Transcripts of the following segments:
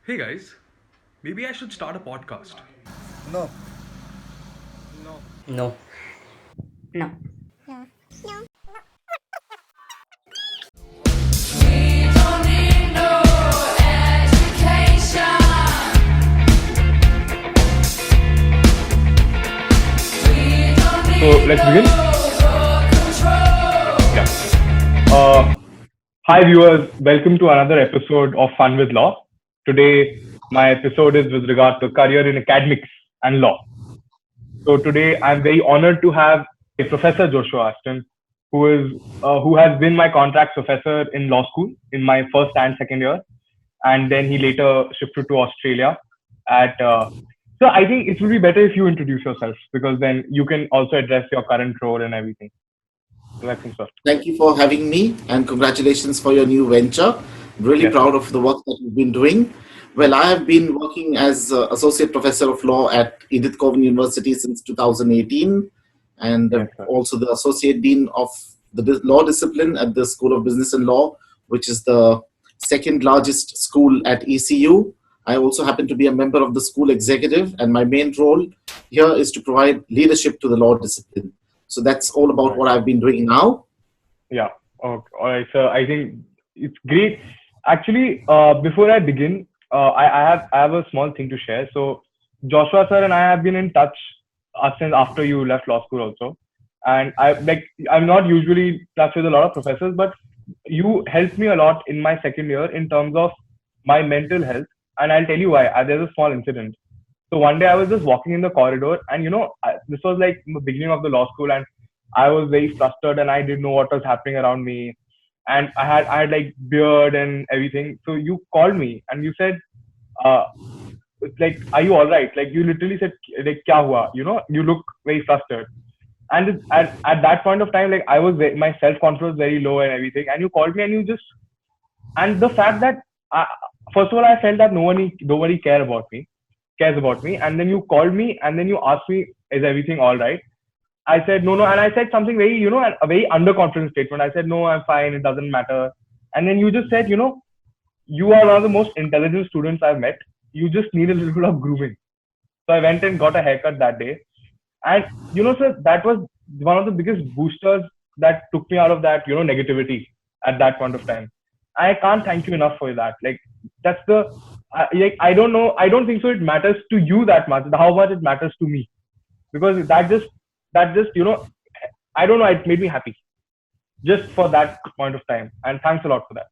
Hey guys, maybe I should start a podcast. No. No. No. So let's begin. Yeah. Uh, Hi viewers, welcome to another episode of Fun with Law. Today, my episode is with regard to career in academics and law. So today, I'm very honored to have Professor Joshua Aston, who has been my contract professor in law school in my first and second year, and then he later shifted to Australia. At So I think it would be better if you introduce yourself because then you can also address your current role and everything. So that's first. Thank you for having me and congratulations for your new venture. Really Yes, proud of the work that you've been doing. Well, I have been working as Associate Professor of Law at Edith Cowan University since 2018 and yes, sir. also the Associate Dean of the Law Discipline at the School of Business and Law, which is the second largest school at ECU. I also happen to be a member of the school executive, and my main role here is to provide leadership to the law discipline. So that's all about what I've been doing now. Yeah. Okay. All right. So I think it's great. Actually, before I begin, I have a small thing to share. So Joshua sir and I have been in touch since after you left law school also, and I'm not usually in touch with a lot of professors, but you helped me a lot in my second year in terms of my mental health, and I'll tell you why. There's a small incident. So one day I was just walking in the corridor, and this was like in the beginning of the law school, and I was very flustered, and I didn't know what was happening around me, and I had like beard and everything. So you called me, and you said, uh, like, "Are you all right?" Like you literally said, like, "Kya hua?" You look very flustered, and at that point of time, like my self control was very low and everything, and you called me, and you just and the fact that first of all, I felt that nobody cares about me. And then you called me and then you asked me, is everything all right? I said, no. And I said something very, a very underconfident statement. I said, no, I'm fine. It doesn't matter. And then you just said, you are one of the most intelligent students I've met. You just need a little bit of grooming. So I went and got a haircut that day. And, sir, that was one of the biggest boosters that took me out of that, negativity at that point of time. I can't thank you enough for that. Like, that's I don't know. I don't think so. It matters to you that much. How much it matters to me, because that just I don't know. It made me happy just for that point of time. And thanks a lot for that.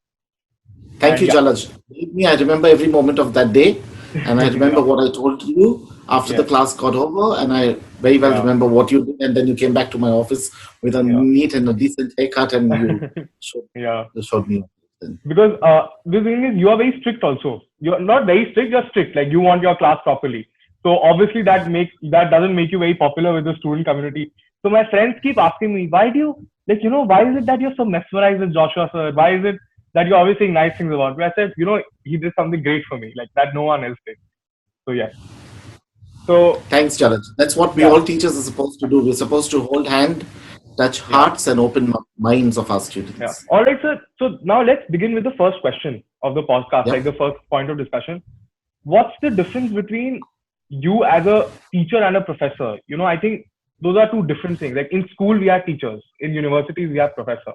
Thank And you, yeah, Jalaj. Believe me, I remember every moment of that day, and I remember yeah, what I told you after the yes, class got over, and I very well yeah, remember what you did, and then you came back to my office with a yeah, neat and a decent haircut, and showed, yeah. you showed me. Then. Because the thing is, you are very strict. Also, you're not very strict. You're strict. Like you want your class properly. So obviously that doesn't make you very popular with the student community. So my friends keep asking me, why do you why is it that you're so mesmerized with Joshua sir? Why is it that you're always saying nice things about me? I said, he did something great for me, like that no one else did. So yeah. So Thanks, Jalaj. That's what we yeah, all teachers are supposed to do. We're supposed to hold hand, touch yeah, hearts, and open minds of our yeah. students. All right, sir. So now let's begin with the first question of the podcast, Yeah. like the first point of discussion. What's the difference between you as a teacher and a professor? I think those are two different things. Like in school, we have teachers. In universities, we have professor.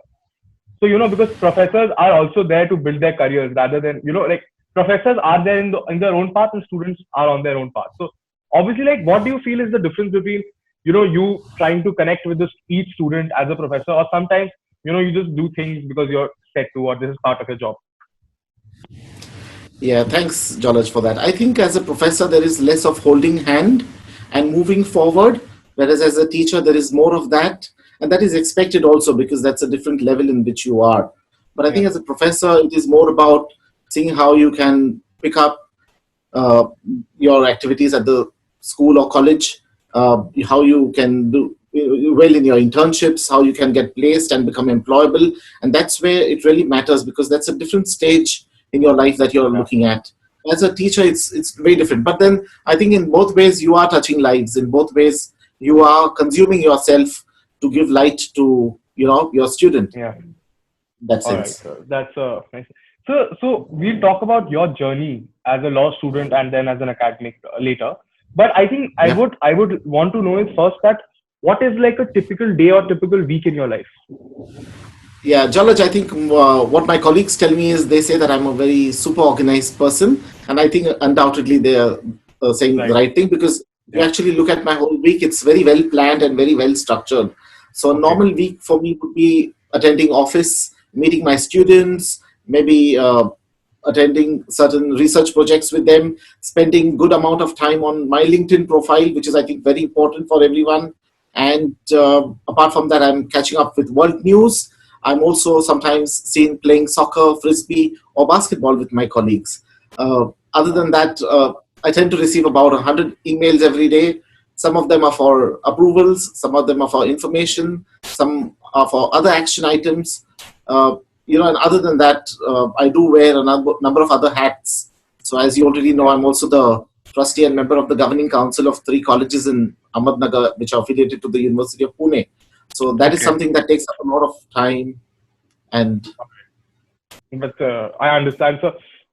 So, because professors are also there to build their careers rather than, like professors are there in their own path and students are on their own path. So obviously, like, what do you feel is the difference between, you trying to connect with each student as a professor, or sometimes, you just do things because you're set to, or this is part of your job. Yeah, thanks, Jalaj, for that. I think as a professor, there is less of holding hand and moving forward, whereas as a teacher, there is more of that. And that is expected also because that's a different level in which you are. But I Yeah. think as a professor, it is more about seeing how you can pick up uh, your activities at the school or college, how you can do well in your internships, how you can get placed and become employable. And that's where it really matters because that's a different stage in your life that you're Yeah. looking at. As a teacher, it's very different. But then I think in both ways, you are touching lives. In both ways, you are consuming yourself to give light to your student Yeah. in that All right, sense. sir. That's nice. So we'll talk about your journey as a law student and then as an academic later. But I think Yeah. I would want to know is first that what is like a typical day or typical week in your life? Yeah, Jalaj, I think what my colleagues tell me is they say that I'm a very super organized person, and I think undoubtedly they are saying the Right. right thing, because if you Yeah. actually look at my whole week, it's very well planned and very well structured. So a Okay. normal week for me would be attending office, meeting my students, maybe attending certain research projects with them, spending good amount of time on my LinkedIn profile, which is I think very important for everyone. And apart from that, I'm catching up with world news. I'm also sometimes seen playing soccer, frisbee, or basketball with my colleagues. Other than that, I tend to receive about 100 emails every day. Some of them are for approvals, some of them are for information, some are for other action items. And other than that, I do wear a number of other hats. So as you already know, I'm also the trustee and member of the governing council of 3 colleges in Ahmednagar, which are affiliated to the University of Pune. So that is Okay. something that takes up a lot of time. And But I understand.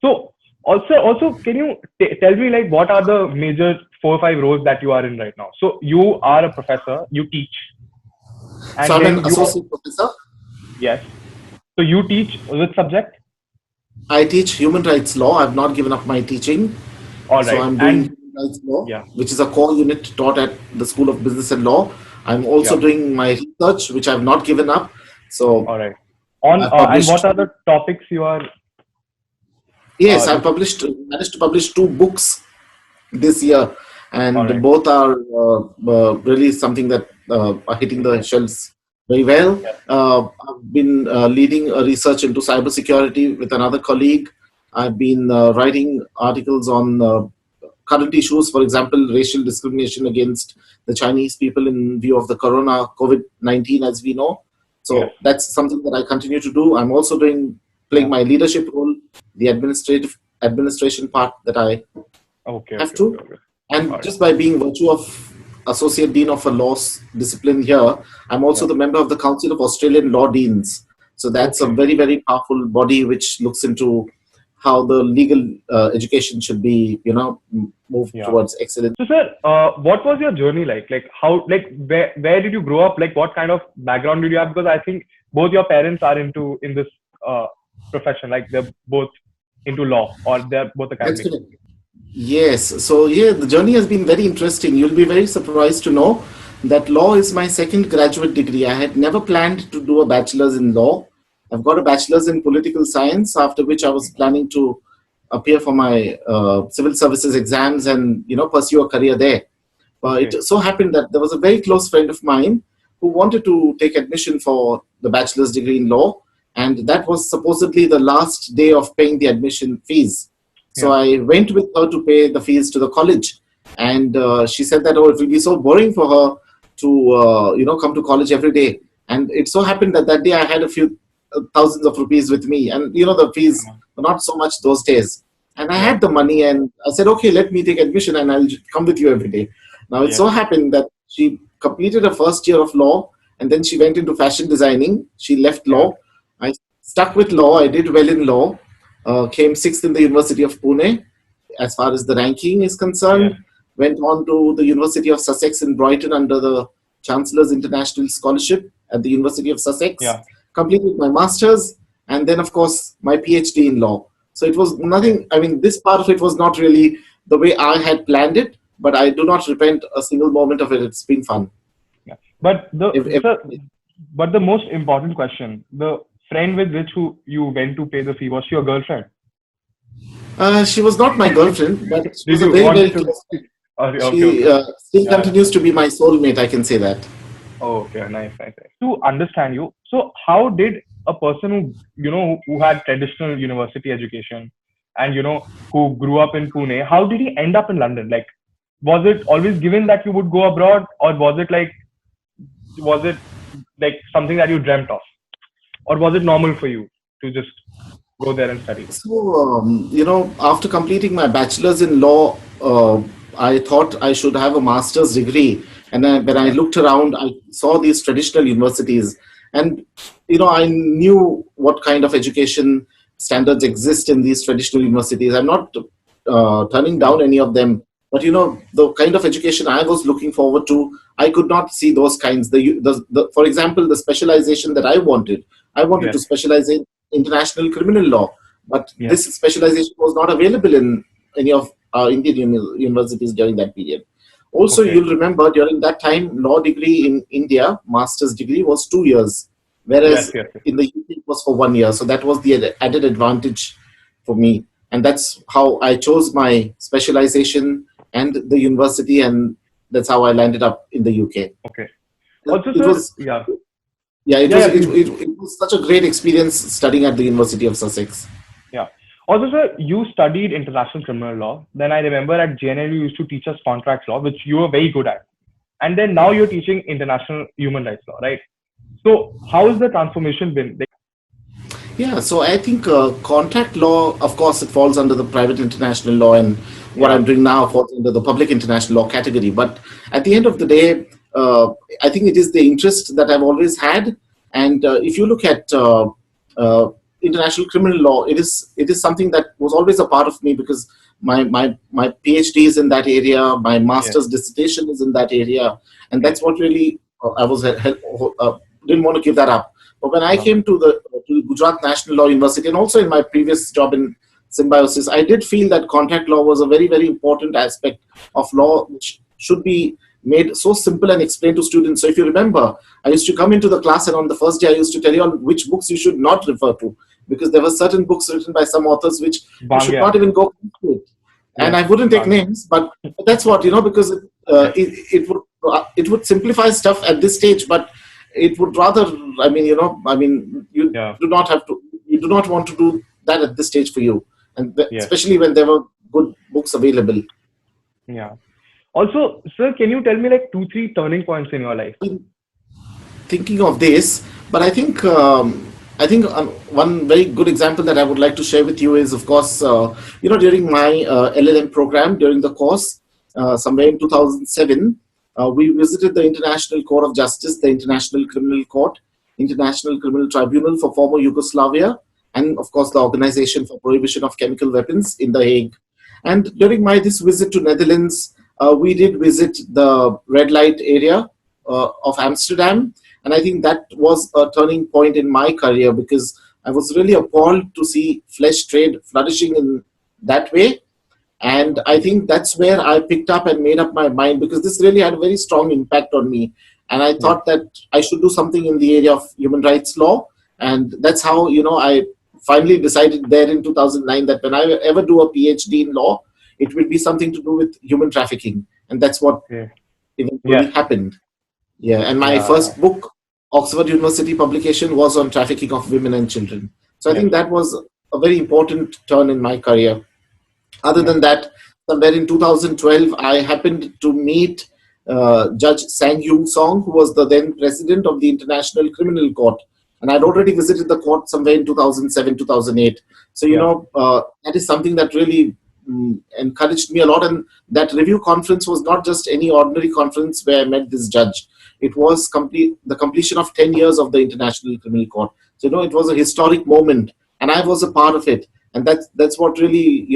So also, can you tell me like what are the major 4 or 5 roles that you are in right now? So you are a professor, you teach, and so I'm then an associate professor. yes. So you teach which subject? I teach human rights law. I've not given up my teaching. All So right. I'm doing And human rights law, yeah, which is a core unit taught at the School of Business and Law. I'm also yeah. doing my research, which I've not given up. So All right. On I've and what published, are the topics you are yes, I've looking? managed to publish 2 books this year, All and right. both are really something that are hitting the shelves very well. Yeah. I've been leading a research into cybersecurity with another colleague. I've been writing articles on current issues, for example, racial discrimination against the Chinese people in view of the corona COVID-19, as we know. Yes. So that's something that I continue to do. I'm also playing my leadership role, the administration part that I Okay. have Okay. to. Okay. Okay. And All right. just by being virtue of associate dean of a law discipline here, I'm also Yeah. the member of the Council of Australian Law Deans. So that's a Okay. very, very powerful body which looks into how the legal education should be, moved Yeah. towards excellence. So, sir, what was your journey like? Like, how, like, where did you grow up? Like, what kind of background did you have? Because I think both your parents are in this profession. Like, they're both into law or they're both That's academic. correct. Yes. So, yeah, the journey has been very interesting. You'll be very surprised to know that law is my second graduate degree. I had never planned to do a bachelor's in law. I've got a bachelor's in political science, after which I was planning to appear for my civil services exams and, pursue a career there. Okay. It so happened that there was a very close friend of mine who wanted to take admission for the bachelor's degree in law, and that was supposedly the last day of paying the admission fees. So Yeah. I went with her to pay the fees to the college, and she said that, oh, it will be so boring for her to come to college every day. And it so happened that that day I had a few thousands of rupees with me, and the fees were not so much those days. And I Yeah. had the money, and I said, okay, let me take admission, and I'll come with you every day. Now, it Yes. so happened that she completed her first year of law, and then she went into fashion designing. She left Yeah. law. I stuck with law. I did well in law. Came 6th in the University of Pune as far as the ranking is concerned. Yes. Went on to the University of Sussex in Brighton under the Chancellor's International Scholarship at the University of Sussex. Yeah. Completed my master's, and then, of course, my PhD in law. So it was nothing, I mean, this part of it was not really the way I had planned it, but I do not repent a single moment of it. It's been fun. Yeah. But If- but the most important question, the friend with which you went to pay the fee, was she your girlfriend? She was not my girlfriend, but she Did was a you very, want very to? close friend. Okay. She still Yeah. continues to be my soulmate, I can say that. Oh, okay, nice. To understand you, so how did a person who had traditional university education and who grew up in Pune, how did he end up in London? Like, was it always given that you would go abroad, or was it like something that you dreamt of, or was it normal for you to just go there and study? So, after completing my bachelor's in law, I thought I should have a master's degree. And when I looked around, I saw these traditional universities. And, I knew what kind of education standards exist in these traditional universities. I'm not turning down any of them. But the kind of education I was looking forward to, I could not see those kinds. For example, the specialization that I wanted to Yes. specialize in international criminal law, but Yes. this specialization was not available in any of our Indian universities during that period. Also, Okay. you'll remember during that time, law degree in India, master's degree was 2 years, Yes. whereas Yes. Yes. in the UK it was for 1 year. So that was the added advantage for me, and that's how I chose my specialization and the university, and that's how I landed up in the UK. Okay. Also, It sir. was Yeah. yeah, it Yeah. was Yeah. Please. it was such a great experience studying at the University of Sussex. Yeah. Also, sir, you studied international criminal law. Then I remember at Jain you used to teach us contract law, which you were very good at. And then now you're teaching international human rights law, right? So how has the transformation been? Like, Yeah, so I think contract law, of course, it falls under the private international law, and what yeah. I'm doing now falls under the public international law category. But at the end of the day, I think it is the interest that I've always had. And if you look at international criminal law, it is something that was always a part of me, because my PhD is in that area, my Yes. master's dissertation is in that area, and Yes. that's what really I was didn't want to give that up. But when I No. came to Gujarat National Law University, and also in my previous job in Symbiosis, I did feel that contract law was a very, very important aspect of law, which should be made so simple and explained to students. So if you remember, I used to come into the class, and on the first day I used to tell you all which books you should not refer to, because there were certain books written by some authors which you should Bangya. not even go into it. And Yes. I wouldn't take Bangya. names, but that's what, because it would simplify stuff at this stage, but it would rather, you Yeah. do not want to do that at this stage for you, and Yes. especially when there were good books available. Yeah. Also, sir, can you tell me like 2, 3 turning points in your life? Thinking of this, but I think one very good example that I would like to share with you is, of course, during my LLM program, during the course, somewhere in 2007, we visited the International Court of Justice, the International Criminal Court, International Criminal Tribunal for former Yugoslavia, and of course the Organization for Prohibition of Chemical Weapons in The Hague. And during this visit to Netherlands, we did visit the red light area of Amsterdam. And I think that was a turning point in my career, because I was really appalled to see flesh trade flourishing in that way. And I think that's where I picked up and made up my mind, because this really had a very strong impact on me. And I thought that I should do something in the area of human rights law. And that's how, I finally decided there in 2009 that when I ever do a PhD in law, it will be something to do with human trafficking. And that's what eventually happened. Yeah, and my first book, Oxford University publication, was on trafficking of women and children. So I think that was a very important turn in my career. Other than that, somewhere in 2012, I happened to meet Judge Sang Yoon Song, who was the then president of the International Criminal Court. And I'd already visited the court somewhere in 2007, 2008. So, that is something that really encouraged me a lot. And that review conference was not just any ordinary conference where I met this judge. It was the completion of 10 years of the International Criminal Court. So, it was a historic moment, and I was a part of it. And that's what really,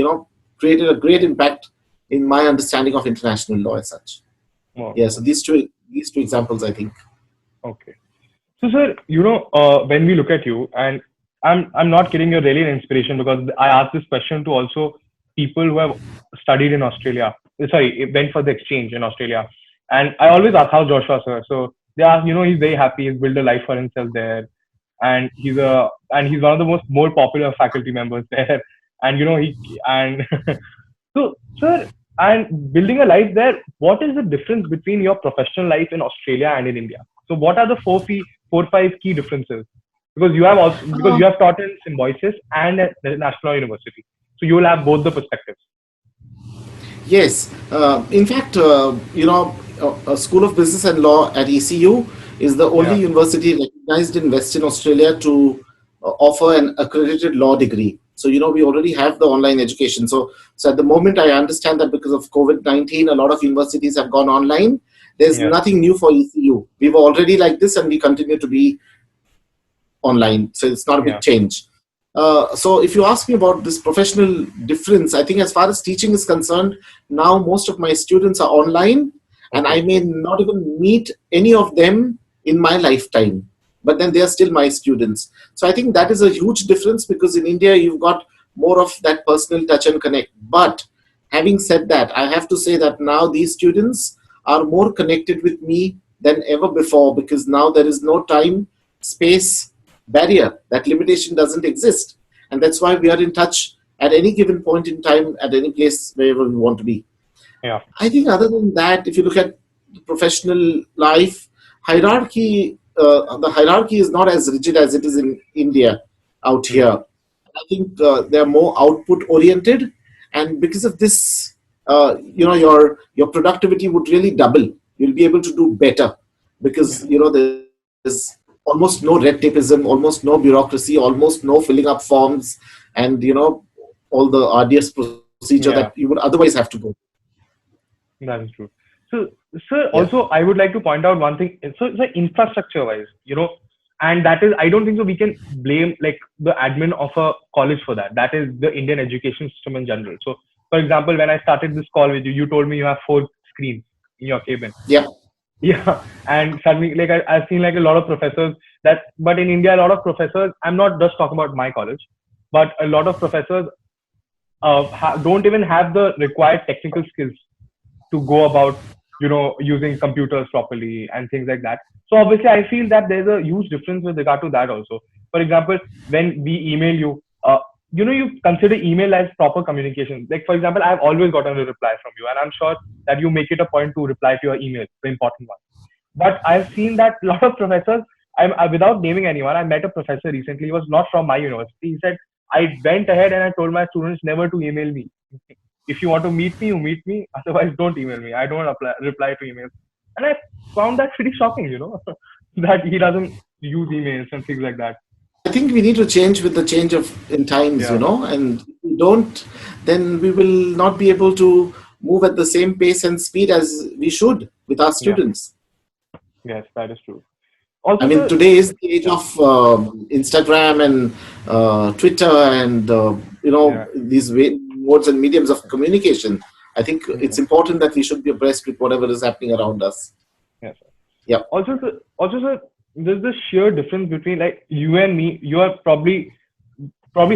created a great impact in my understanding of international law as such. Wow. Yeah, so these two examples, I think. Okay. So, sir, when we look at you, and I'm not kidding, you're really an inspiration, because I asked this question to also people who have studied in Australia. Sorry, went for the exchange in Australia. And I always ask, how's Joshua, sir? So they ask, he's very happy. He's built a life for himself there. And he's one of the more popular faculty members there. And, so, sir, and building a life there, what is the difference between your professional life in Australia and in India? So what are the 5 key differences? Because you have taught in Symbiosis and at the National University. So you will have both the perspectives. Yes. In fact, a School of Business and Law at ECU is the only university recognized in Western Australia to offer an accredited law degree. So, we already have the online education. So at the moment, I understand that because of COVID-19, a lot of universities have gone online. There's nothing new for ECU. We were already like this, and we continue to be online. So it's not a big change. So if you ask me about this professional difference, I think as far as teaching is concerned, now most of my students are online, and I may not even meet any of them in my lifetime, but then they are still my students. So I think that is a huge difference, because in India you've got more of that personal touch and connect. But having said that, I have to say that now these students are more connected with me than ever before, because now there is no time, space barrier. That limitation doesn't exist. And that's why we are in touch at any given point in time, at any place, wherever we want to be. Yeah. I think other than that, if you look at professional life, the hierarchy is not as rigid as it is in India out here. I think they're more output oriented, and because of this, your productivity would really double. You'll be able to do better, because there's almost no red tapeism, almost no bureaucracy, almost no filling up forms, and all the arduous procedure that you would otherwise have to go. That is true. So, sir, also I would like to point out one thing. So, infrastructure wise, and that is, I don't think so we can blame like the admin of a college for that. That is the Indian education system in general. So, for example, when I started this call with you, you told me you have 4 screens in your cabin. Yeah. Yeah. And suddenly, like I've seen like a lot of professors but in India, a lot of professors, I'm not just talking about my college, but a lot of professors don't even have the required technical skills to go about, using computers properly and things like that. So obviously, I feel that there's a huge difference with regard to that also. For example, when we email you, you consider email as proper communication. Like, for example, I've always gotten a reply from you, and I'm sure that you make it a point to reply to your email, the important one. But I've seen that a lot of professors, without naming anyone, I met a professor recently. He was not from my university. He said, I went ahead and I told my students never to email me. If you want to meet me, you meet me. Otherwise, don't email me. I don't reply to emails. And I found that pretty shocking, that he doesn't use emails and things like that. I think we need to change with the change in times, and if we don't, then we will not be able to move at the same pace and speed as we should with our students. Yes, that is true. Also, I mean, today is the age of Instagram and Twitter and, these modes and mediums of communication. I think it's important that we should be abreast with whatever is happening around us. Yes, sir. Yeah. Also, sir, there's this sheer difference between like you and me. You are probably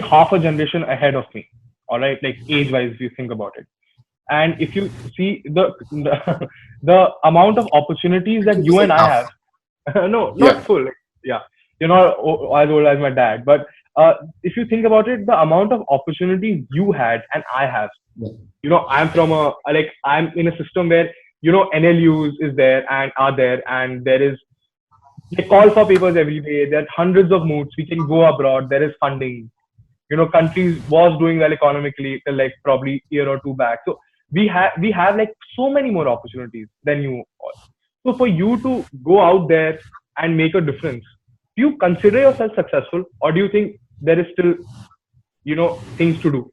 half a generation ahead of me. All right, like age-wise, if you think about it. And if you see the amount of opportunities that you and I have, no, not full. Like, you're not as old as my dad, but if you think about it, the amount of opportunities you had and I have. I'm in a system where NLUs is there and there is, they call for papers every day. There are hundreds of moods. We can go abroad. There is funding. Countries was doing well economically till like probably year or two back. So we have like so many more opportunities than you all. So for you to go out there and make a difference, do you consider yourself successful, or do you think there is still, things to do?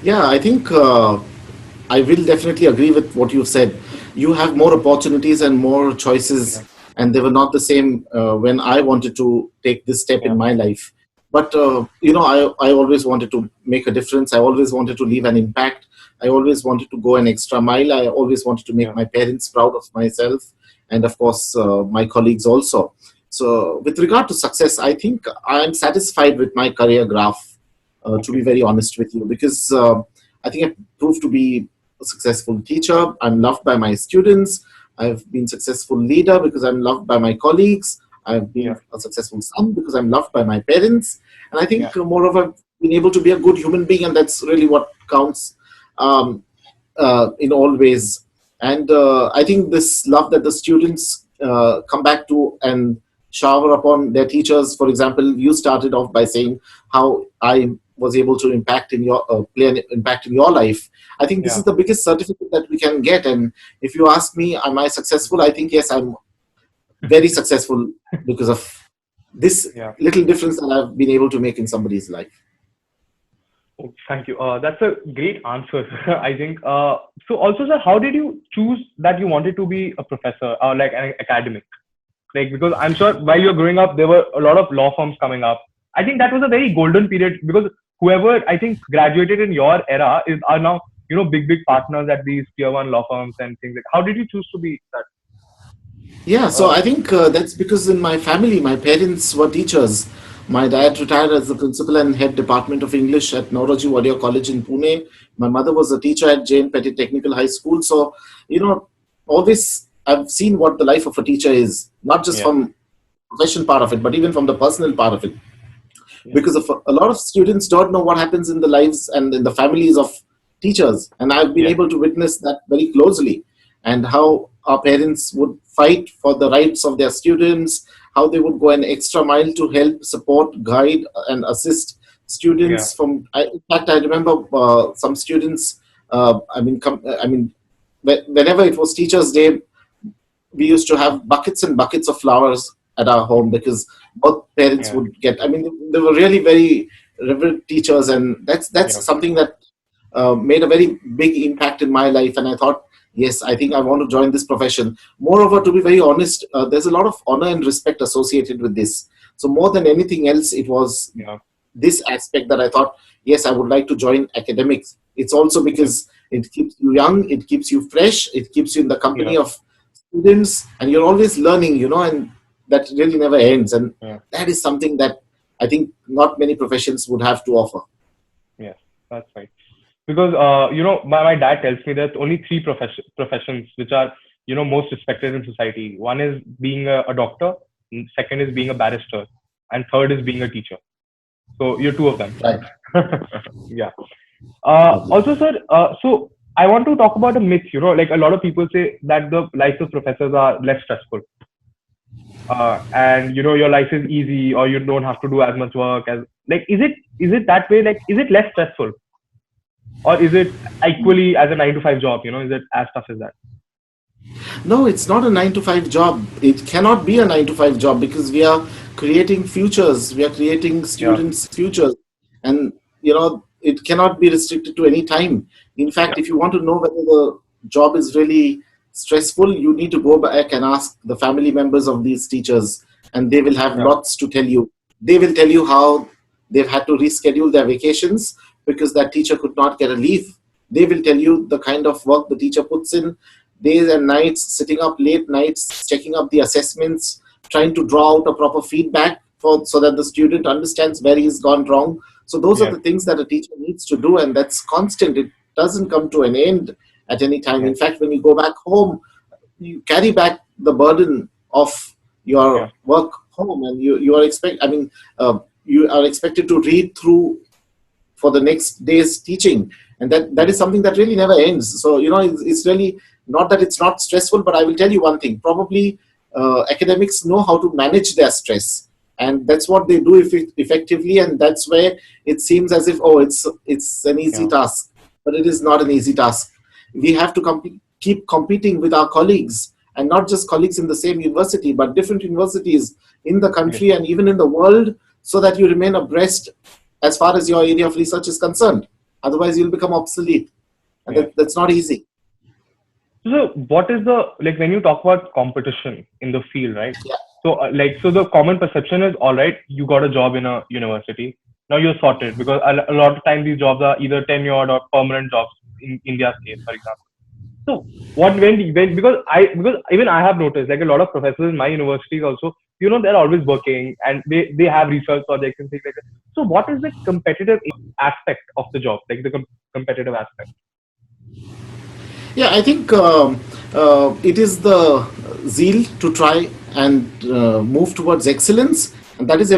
Yeah, I think I will definitely agree with what you've said. You have more opportunities and more choices, and they were not the same when I wanted to take this step in my life. But, I always wanted to make a difference. I always wanted to leave an impact. I always wanted to go an extra mile. I always wanted to make my parents proud of myself, and of course, my colleagues also. So with regard to success, I think I'm satisfied with my career graph, to be very honest with you, because I think I've proved to be a successful teacher. I'm loved by my students. I've been a successful leader because I'm loved by my colleagues. I've been a successful son because I'm loved by my parents. And I think moreover, being able to be a good human being, and that's really what counts in all ways. And I think this love that the students come back to and shower upon their teachers. For example, you started off by saying how I was able to impact in your play an impact in your life. I think this is the biggest certificate that we can get. And if you ask me, am I successful? I think yes, I'm very successful because of this little difference that I've been able to make in somebody's life. Oh, thank you. That's a great answer. I think. So also, sir, how did you choose that you wanted to be a professor or like an academic? Like, because I'm sure while you're growing up, there were a lot of law firms coming up. I think that was a very golden period, because whoever I think graduated in your era are now, big partners at these tier one law firms and things like. How did you choose to be that? Yeah, so I think that's because in my family, my parents were teachers. My dad retired as the principal and head department of English at Nauroji Wadia College in Pune. My mother was a teacher at Jain Technical High School. So, always I've seen what the life of a teacher is, not just from profession part of it, but even from the personal part of it. Because a lot of students don't know what happens in the lives and in the families of teachers. And I've been able to witness that very closely, and how our parents would fight for the rights of their students, how they would go an extra mile to help, support, guide, and assist students. In fact, I remember some students. Whenever it was Teachers' Day, we used to have buckets and buckets of flowers at our home, because both parents would get. They were really very reverend teachers, and that's something that made a very big impact in my life. And I thought, yes, I think I want to join this profession. Moreover, to be very honest, there's a lot of honor and respect associated with this. So more than anything else, it was this aspect that I thought, yes, I would like to join academics. It's also because it keeps you young, it keeps you fresh, it keeps you in the company of students, and you're always learning, and that really never ends. And that is something that I think not many professions would have to offer. Yes, that's right. Because, my dad tells me that only three professions which are, most respected in society. One is being a doctor, second is being a barrister, and third is being a teacher. So you're two of them. Right. Yeah. Also, sir, so I want to talk about a myth, like a lot of people say that the lives of professors are less stressful. And, your life is easy, or you don't have to do as much work as, like, is it that way? Like, is it less stressful? Or is it equally as a 9-to-5 job? Is it as tough as that? No, it's not a 9-to-5 job. It cannot be a 9-to-5 job, because we are creating futures. We are creating students' futures. And, it cannot be restricted to any time. In fact, if you want to know whether the job is really stressful, you need to go back and ask the family members of these teachers, and they will have lots to tell you. They will tell you how they've had to reschedule their vacations because that teacher could not get a leave. They will tell you the kind of work the teacher puts in, days and nights, sitting up late nights, checking up the assessments, trying to draw out a proper feedback so that the student understands where he's gone wrong. So those are the things that a teacher needs to do, and that's constant. It doesn't come to an end at any time. In fact, when you go back home, you carry back the burden of your work home, and you are expected to read through for the next day's teaching, and that is something that really never ends. So it's really not that it's not stressful, but I will tell you one thing: probably academics know how to manage their stress, and that's what they do effectively, and that's where it seems as if it's an easy task, but it is not an easy task. We have to keep competing with our colleagues, and not just colleagues in the same university, but different universities in the country and even in the world, so that you remain abreast as far as your area of research is concerned. Otherwise, you'll become obsolete, and that's not easy. So what is when you talk about competition in the field, right? Yeah. So the common perception is, all right, you got a job in a university, now you're sorted, because a lot of times these jobs are either tenured or permanent jobs in India's case, for example. So because even I have noticed, like, a lot of professors in my universities also, they're always working, and they have research projects and things like that. So what is the competitive aspect of the job, like the competitive aspect? Yeah, I think it is the zeal to try and move towards excellence, and that is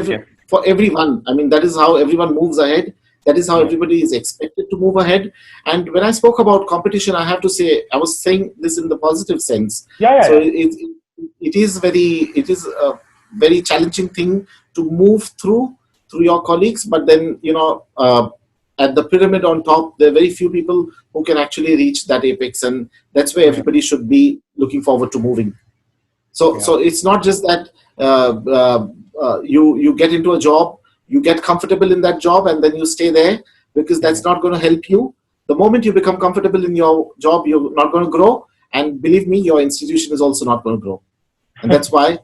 for everyone. I mean, that is how everyone moves ahead. That is how everybody is expected to move ahead. And when I spoke about competition, I have to say, I was saying this in the positive sense. So it is a very challenging thing to move through your colleagues, but then at the pyramid on top, there are very few people who can actually reach that apex, and that's where everybody should be looking forward to moving. So it's not just that you get into a job, you get comfortable in that job, and then you stay there, because that's not going to help you. The moment you become comfortable in your job, you're not going to grow, and believe me, your institution is also not going to grow. And that's why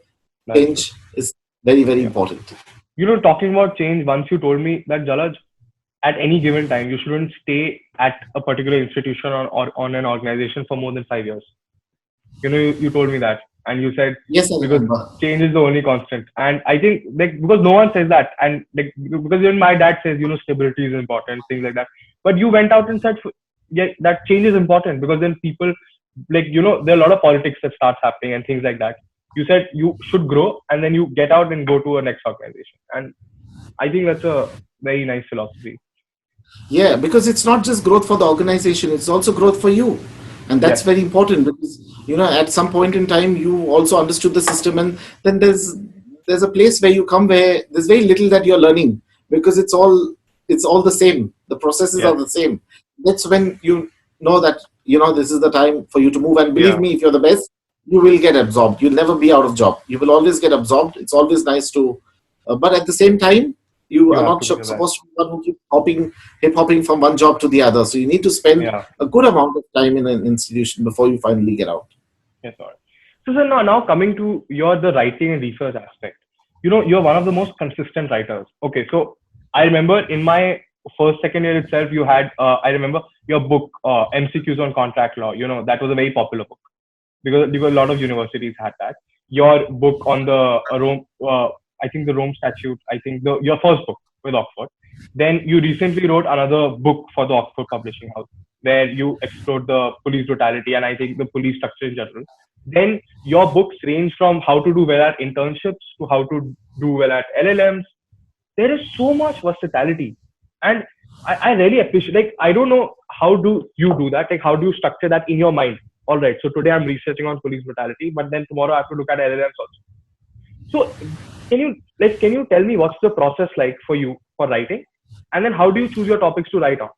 change is very, very important. talking about change, once you told me that, Jalaj, at any given time, you shouldn't stay at a particular institution or on an organization for more than 5 years. You told me that, and you said Yes, I because remember. change is the only constant. And I think, like, because no one says that, and like, because even my dad says, stability is important, things like that. But you went out and said, yeah, that change is important, because then people, like, there are a lot of politics that starts happening and things like that. You said you should grow, and then you get out and go to a next organization. And I think that's a very nice philosophy. Yeah, because it's not just growth for the organization, it's also growth for you. And that's Yes. very important because, at some point in time, you also understood the system. And then there's a place where you come where there's very little that you're learning because it's all the same. The processes Yes. are the same. That's when you know that, this is the time for you to move. And believe Yeah. me, if you're the best, you will get absorbed. You'll never be out of job. You will always get absorbed. It's always nice to, but at the same time, you You are have not to be the best. supposed to be one who keep hip hopping from one job to the other. So you need to spend Yeah. a good amount of time in an institution before you finally get out. Yes, all right. So, sir, now coming to the writing and research aspect. You're one of the most consistent writers. Okay, so I remember in my first, second year itself, you had, I remember your book, MCQs on contract law. That was a very popular book, because a lot of universities had that. Your book on the I think the Rome Statute, I think your first book with Oxford. Then you recently wrote another book for the Oxford Publishing House, where you explored the police brutality and I think the police structure in general. Then your books range from how to do well at internships to how to do well at LLMs. There is so much versatility, and I really appreciate. Like, I don't know, how do you do that? Like, how do you structure that in your mind? All right, so today I'm researching on police brutality, but then tomorrow I have to look at LLMs also. So can you tell me what's the process like for you for writing, and then how do you choose your topics to write on?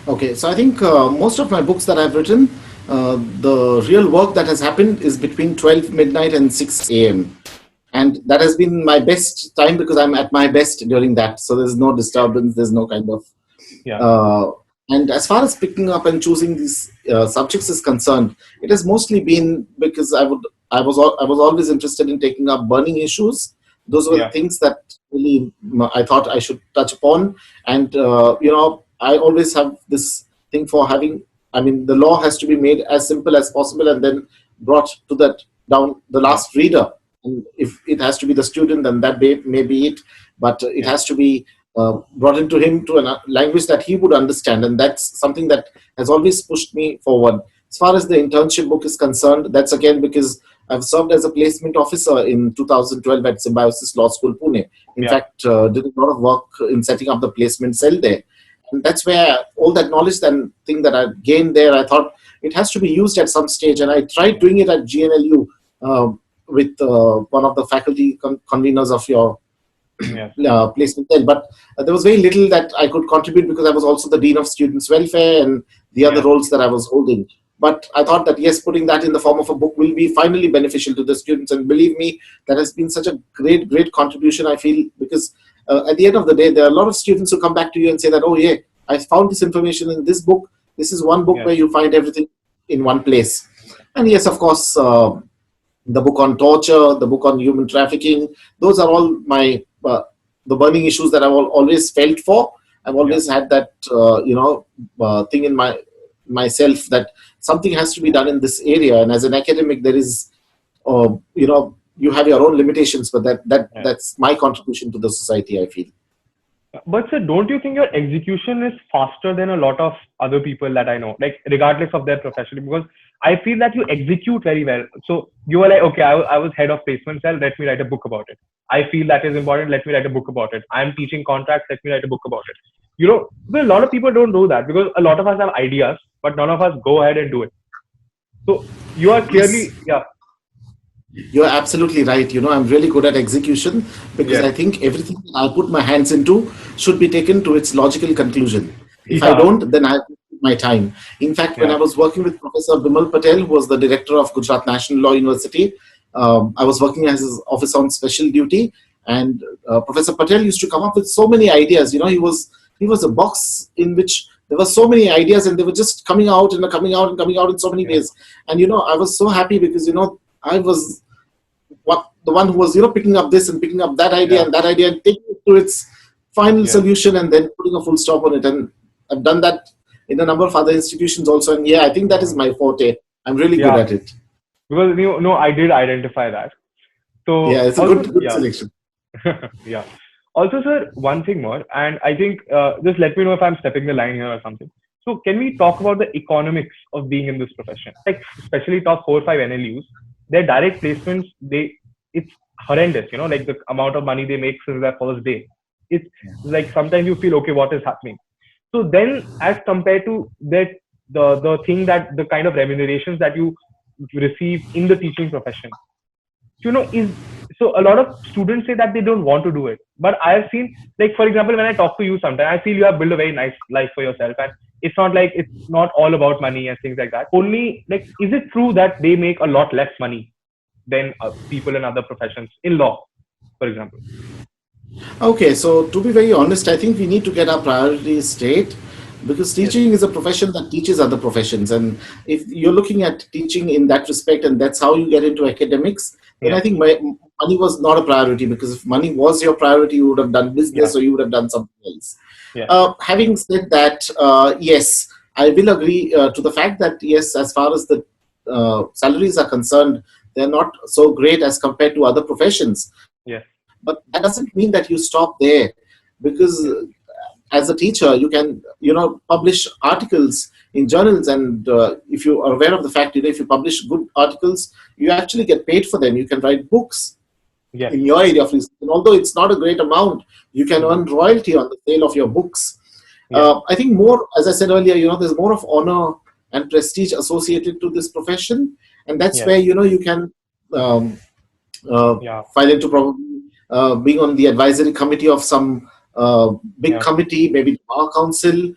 Okay, so I think most of my books that I've written, the real work that has happened is between 12 midnight and 6 a.m. And that has been my best time because I'm at my best during that. So there's no disturbance, there's no kind of. Yeah. And as far as picking up and choosing these subjects is concerned, it has mostly been because I was always interested in taking up burning issues. Those were the things that really I thought I should touch upon. And I always have this thing for having. I mean, the law has to be made as simple as possible and then brought to that down the last reader. And if it has to be the student, then that may be it. But it has to be brought into him to a language that he would understand. And that's something that has always pushed me forward. As far as the internship book is concerned, that's again because I've served as a placement officer in 2012 at Symbiosis Law School, Pune. In fact, did a lot of work in setting up the placement cell there. And that's where all that knowledge and thing that I gained there, I thought it has to be used at some stage. And I tried doing it at GNLU with one of the faculty conveners of your placement cell. But there was very little that I could contribute because I was also the Dean of Students' Welfare and the other roles that I was holding. But I thought that, yes, putting that in the form of a book will be finally beneficial to the students. And believe me, that has been such a great, great contribution, I feel, because at the end of the day, there are a lot of students who come back to you and say that, oh, yeah, I found this information in this book. This is one book where you find everything in one place. And yes, of course, the book on torture, the book on human trafficking, those are all my the burning issues that I've always felt for. I've always had that, thing in myself that something has to be done in this area. And as an academic, there is, you have your own limitations, but that's my contribution to the society, I feel. But sir, don't you think your execution is faster than a lot of other people that I know, like regardless of their profession? Because I feel that you execute very well. So you were like, okay, I was head of placement cell, let me write a book about it. I feel that is important, let me write a book about it. I'm teaching contracts, let me write a book about it. Because a lot of people don't do that, because a lot of us have ideas, but none of us go ahead and do it. So you are clearly, You're absolutely right. I'm really good at execution because I think everything I put my hands into should be taken to its logical conclusion. If I don't, then I have my time. In fact, when I was working with Professor Bimal Patel, who was the director of Gujarat National Law University, I was working as his officer on special duty, and Professor Patel used to come up with so many ideas. He was a box in which there were so many ideas, and they were just coming out in so many ways. And I was so happy because the one who was picking up this and picking up that idea and that idea and taking it to its final Yeah. solution and then putting a full stop on it. And I've done that in a number of other institutions also. And I think that is my forte. I'm really good at it. Because I did identify that. So It's a also, good selection. Yeah. Also, sir, one thing more, and I think just let me know if I'm stepping the line here or something. So, can we talk about the economics of being in this profession? Like, especially top 4 or 5 NLUs, their direct placements, it's horrendous. Like the amount of money they make since their first day. It's like sometimes you feel, okay, what is happening? So then, as compared to that, the thing that the kind of remunerations that you receive in the teaching profession, so a lot of students say that they don't want to do it. But I have seen, like, for example, when I talk to you sometimes, I feel you have built a very nice life for yourself. And it's not like it's not all about money and things like that. Only, like, is it true that they make a lot less money than people in other professions, in law, for example? Okay, so to be very honest, I think we need to get our priorities straight, because teaching is a profession that teaches other professions. And if you're looking at teaching in that respect and that's how you get into academics, then I think money was not a priority, because if money was your priority, you would have done business or you would have done something else. Having said that, yes, I will agree to the fact that, yes, as far as the salaries are concerned, they're not so great as compared to other professions. But that doesn't mean that you stop there, because as a teacher, you can, publish articles in journals. And if you are aware of the fact, if you publish good articles, you actually get paid for them. You can write books in your area of research. And although it's not a great amount, you can earn royalty on the sale of your books. I think more, as I said earlier, there's more of honor and prestige associated to this profession. And that's where, you can file into probably being on the advisory committee of some big committee, maybe Bar Council.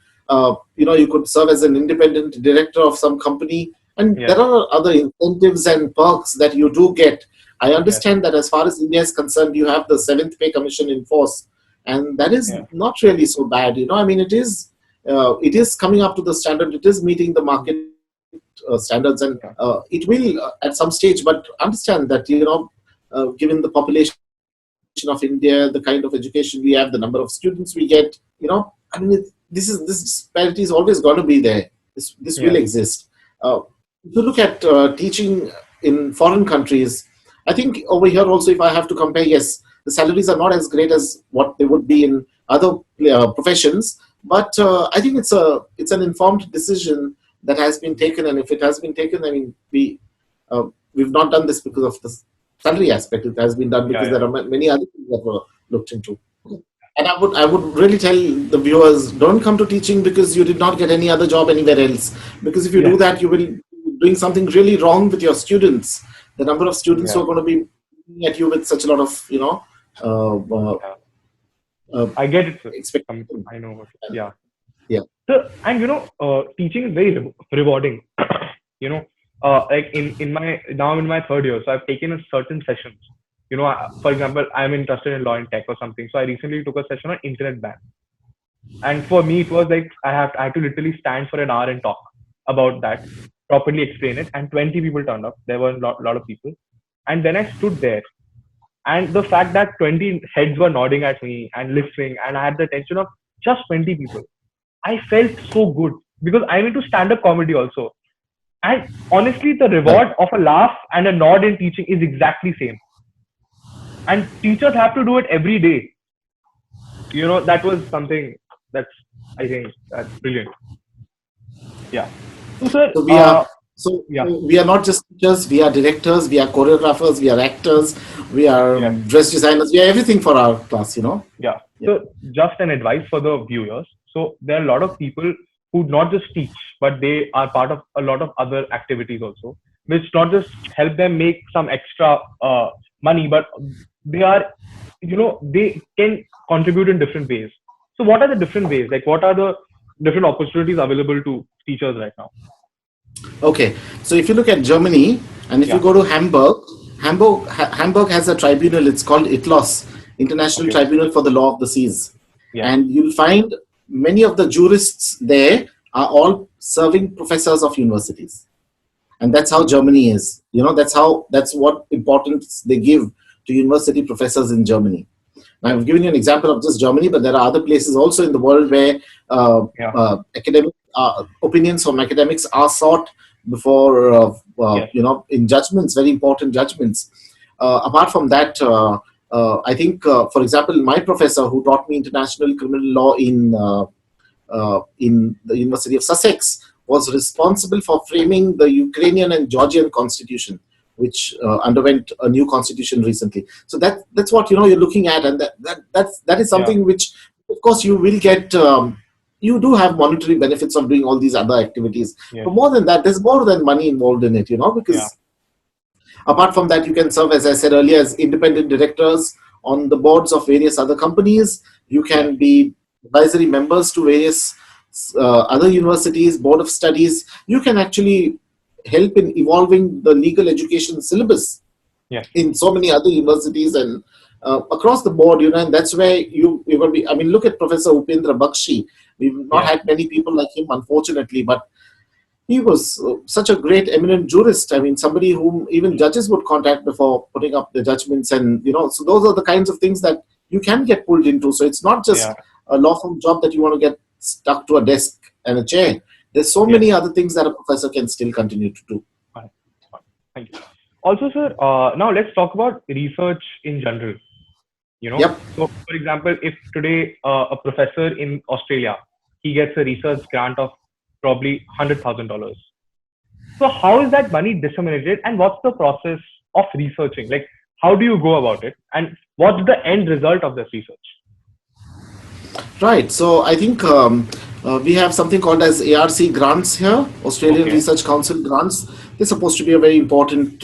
You could serve as an independent director of some company. And there are other incentives and perks that you do get. I understand that as far as India is concerned, you have the 7th Pay Commission in force. And that is not really so bad. I mean, it is coming up to the standard. It is meeting the market standards, and it will at some stage. But understand that, given the population of India, the kind of education we have, the number of students we get, I mean, this disparity is always going to be there. This will exist. If you look at teaching in foreign countries, I think over here also, if I have to compare, yes, the salaries are not as great as what they would be in other professions. But I think it's an informed decision that has been taken. And if it has been taken, I mean, we've not done this because of the salary aspect. It has been done because there are many other things that were looked into. And I would really tell the viewers, don't come to teaching because you did not get any other job anywhere else. Because if you do that, you will be doing something really wrong with your students. The number of students who are going to be looking at you with such a lot of, I get it, sir. I know. So, and teaching is very rewarding. Like in my 3rd year, so I've taken a certain sessions. For example, I'm interested in law and tech or something. So I recently took a session on internet ban. And for me, it was like I had to literally stand for an hour and talk about that, properly explain it. And 20 people turned up. There were a lot of people. And then I stood there. And the fact that 20 heads were nodding at me and listening, and I had the attention of just 20 people, I felt so good, because I'm into stand-up comedy also. And honestly, the reward of a laugh and a nod in teaching is exactly same. And teachers have to do it every day. That was something that's, I think, that's brilliant. So, sir, we are not just teachers, we are directors, we are choreographers, we are actors, we are dress designers, we are everything for our class, So just an advice for the viewers. So there are a lot of people who not just teach, but they are part of a lot of other activities also, which not just help them make some extra money, but they are, they can contribute in different ways. So what are the different ways? Like, what are the different opportunities available to teachers right now? Okay, so if you look at Germany, and if you go to Hamburg has a tribunal. It's called ITLOS, International Tribunal for the Law of the Seas. And you'll find many of the jurists there are all serving professors of universities. And that's how Germany is. That's what importance they give to university professors in Germany. Now, I've given you an example of just Germany, but there are other places also in the world where academic opinions from academics are sought before, Yes. in judgments, very important judgments. Apart from that, I think, for example, my professor who taught me international criminal law in the University of Sussex was responsible for framing the Ukrainian and Georgian constitution, which underwent a new constitution recently. So that's what you're looking at, and that is something which, of course, you will get. You do have monetary benefits of doing all these other activities, but more than that, there's more than money involved in it. Because apart from that, you can serve, as I said earlier, as independent directors on the boards of various other companies. You can be advisory members to various other universities, board of studies. You can actually help in evolving the legal education syllabus in so many other universities and across the board, and that's where you're going to be. I mean, look at Professor Upendra Bakshi. We've not had many people like him, unfortunately, but he was such a great, eminent jurist. I mean, somebody whom even judges would contact before putting up the judgments. And, so those are the kinds of things that you can get pulled into. So it's not just a law firm job that you want to get stuck to a desk and a chair. There's so many other things that a professor can still continue to do. Thank you. Also, sir, now let's talk about research in general. So, for example, if today a professor in Australia, he gets a research grant of probably $100,000. So how is that money disseminated, and what's the process of researching? Like, how do you go about it, and what's the end result of this research? Right. So I think we have something called as ARC grants here, Australian Research Council grants. They're supposed to be a very important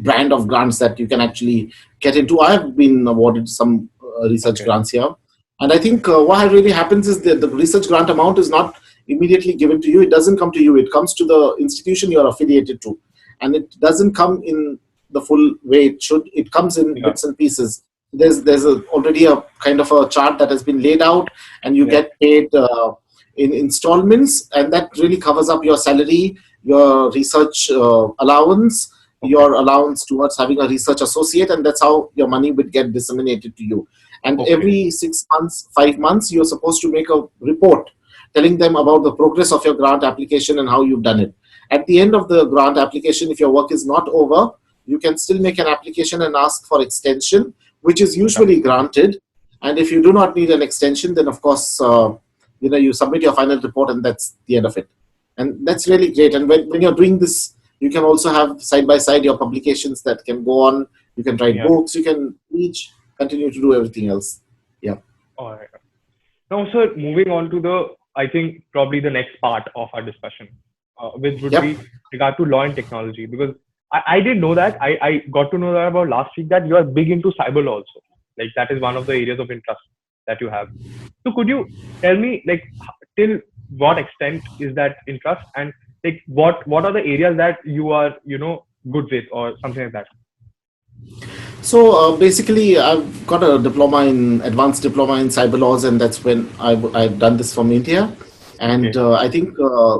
brand of grants that you can actually get into. I have been awarded some research grants here. And I think what really happens is that the research grant amount is not immediately given to you. It doesn't come to you. It comes to the institution you're affiliated to. And it doesn't come in the full way it should. It comes in bits and pieces. There's already a kind of a chart that has been laid out, and you get paid in installments, and that really covers up your salary, your research allowance, your allowance towards having a research associate, and that's how your money would get disseminated to you. And every 6 months, 5 months, you're supposed to make a report telling them about the progress of your grant application and how you've done it. At the end of the grant application, if your work is not over, you can still make an application and ask for extension, which is usually granted. And if you do not need an extension, then of course, you submit your final report, and that's the end of it. And that's really great. And when you're doing this, you can also have side by side your publications that can go on. You can write books, you can teach, continue to do everything else. All right. Now, sir, moving on to I think probably the next part of our discussion, which would be regard to law and technology, because I didn't know that. I got to know that about last week, that you are big into cyber law also. Like, that is one of the areas of interest that you have. So could you tell me, like, till what extent is that interest, and like what are the areas that you are good with, or something like that? So basically, I've got a advanced diploma in cyber laws, and that's when I've done this from India. And I think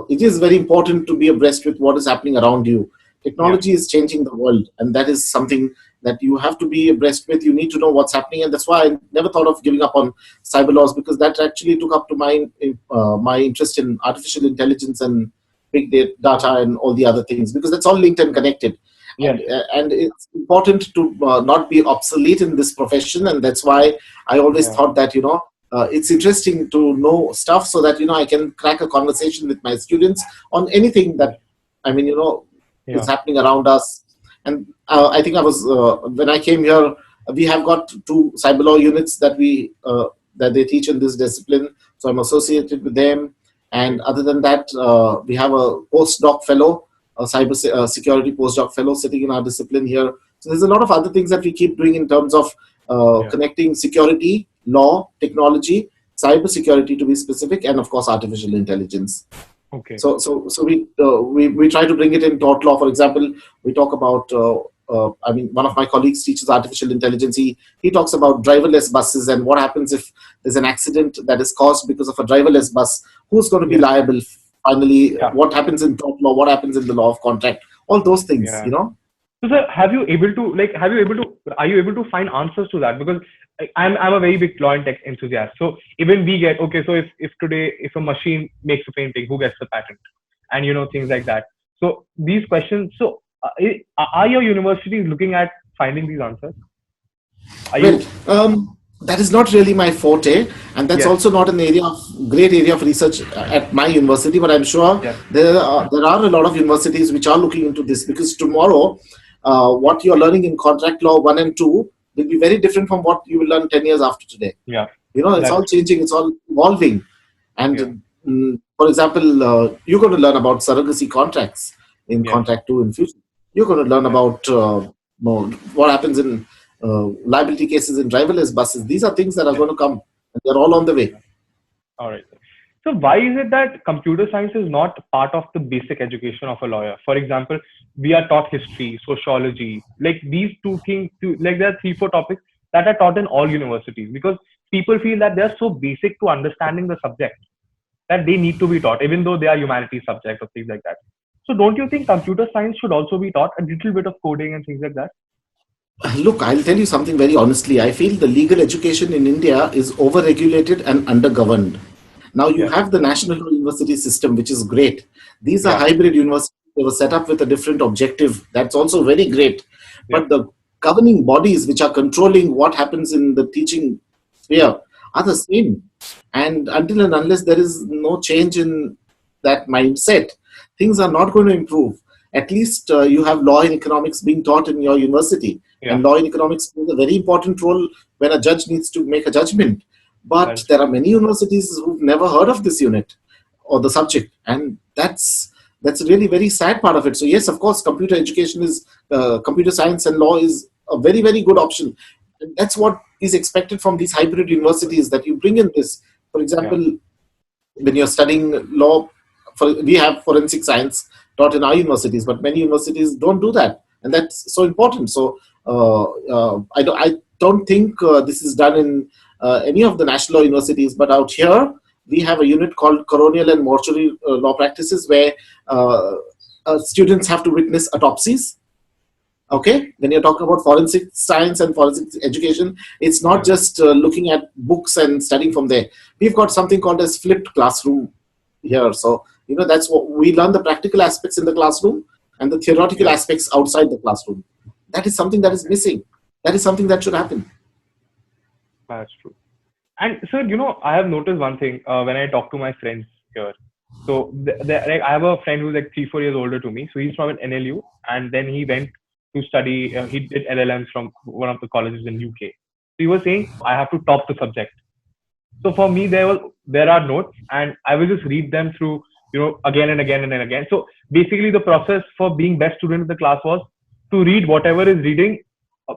it is very important to be abreast with what is happening around you. Technology is changing the world, and that is something that you have to be abreast with. You need to know what's happening, and that's why I never thought of giving up on cyber laws, because that actually took up to my interest in artificial intelligence and big data and all the other things, because that's all linked and connected. And it's important to not be obsolete in this profession, and that's why I always thought that it's interesting to know stuff, so that I can crack a conversation with my students on anything that is happening around us. And I think when I came here, we have got 2 cyber law units that they teach in this discipline, so I'm associated with them. And other than that, we have a postdoc fellow, a cyber security postdoc fellow sitting in our discipline here. So there's a lot of other things that we keep doing in terms of connecting security, law, technology, cyber security to be specific, and of course artificial intelligence. So we try to bring it in tort law. For example, we talk about one of my colleagues teaches artificial intelligence. He talks about driverless buses, and what happens if there's an accident that is caused because of a driverless bus. Who's going to be liable? Finally, what happens in tort law? What happens in the law of contract? all those things, Yeah. you know. So, sir, are you able to find answers to that? Because I'm a very big law and tech enthusiast. So even we get, okay, so if today, if a machine makes a painting, who gets the patent? And, things like that. So these questions, so are your universities looking at finding these answers? Are Well, you? that is not really my forte, and that's Yes. also not an great area of research at my university. But I'm sure Yes. there are a lot of universities which are looking into this, because tomorrow, what you're learning in contract law 1 and 2 will be very different from what you will learn 10 years after today. Yeah. It's all changing, it's all evolving, and Yeah. for example, you're going to learn about surrogacy contracts in Yes. contract 2 in future. You're going to learn Yes. about what happens in liability cases in driverless buses. These are things that are going to come, and they're all on the way. All right. So why is it that computer science is not part of the basic education of a lawyer? For example, we are taught history, sociology, like these two things, like there are 3-4 topics that are taught in all universities, because people feel that they're so basic to understanding the subject that they need to be taught, even though they are humanities subjects or things like that. So don't you think computer science should also be taught, a little bit of coding and things like that? Look, I'll tell you something very honestly. I feel the legal education in India is over-regulated and under-governed. Now you Yes. have the national university system, which is great. These are Yeah. hybrid universities. They were set up with a different objective. That's also very great. Yeah. But the governing bodies which are controlling what happens in the teaching sphere are the same. And until and unless there is no change in that mindset, things are not going to improve. At least you have law and economics being taught in your university. Yeah. And law and economics plays a very important role when a judge needs to make a judgment. But Right. there are many universities who've never heard of this unit or the subject, and that's really very sad part of it. So yes, of course, computer education is computer science and law is a very, very good option. And that's what is expected from these hybrid universities, that you bring in this. For example, when you're studying law, we have forensic science taught in our universities, but many universities don't do that, and that's so important. So I don't think this is done in any of the national law universities, but out here we have a unit called coronial and mortuary law practices, where students have to witness autopsies. Okay, when you're talking about forensic science and forensic education, it's not just looking at books and studying from there. We've got something called as flipped classroom here. So that's what we learn, the practical aspects in the classroom and the theoretical aspects outside the classroom. That is something that is missing. That is something that should happen. That's true. And sir, I have noticed one thing when I talk to my friends here. So like, I have a friend who's like 3-4 years older to me. So he's from an NLU, and then he went to study. He did LLMs from one of the colleges in UK. So he was saying, I have to top the subject. So for me, there are notes, and I will just read them through, again and again and again. So basically, the process for being best student in the class was to read whatever is reading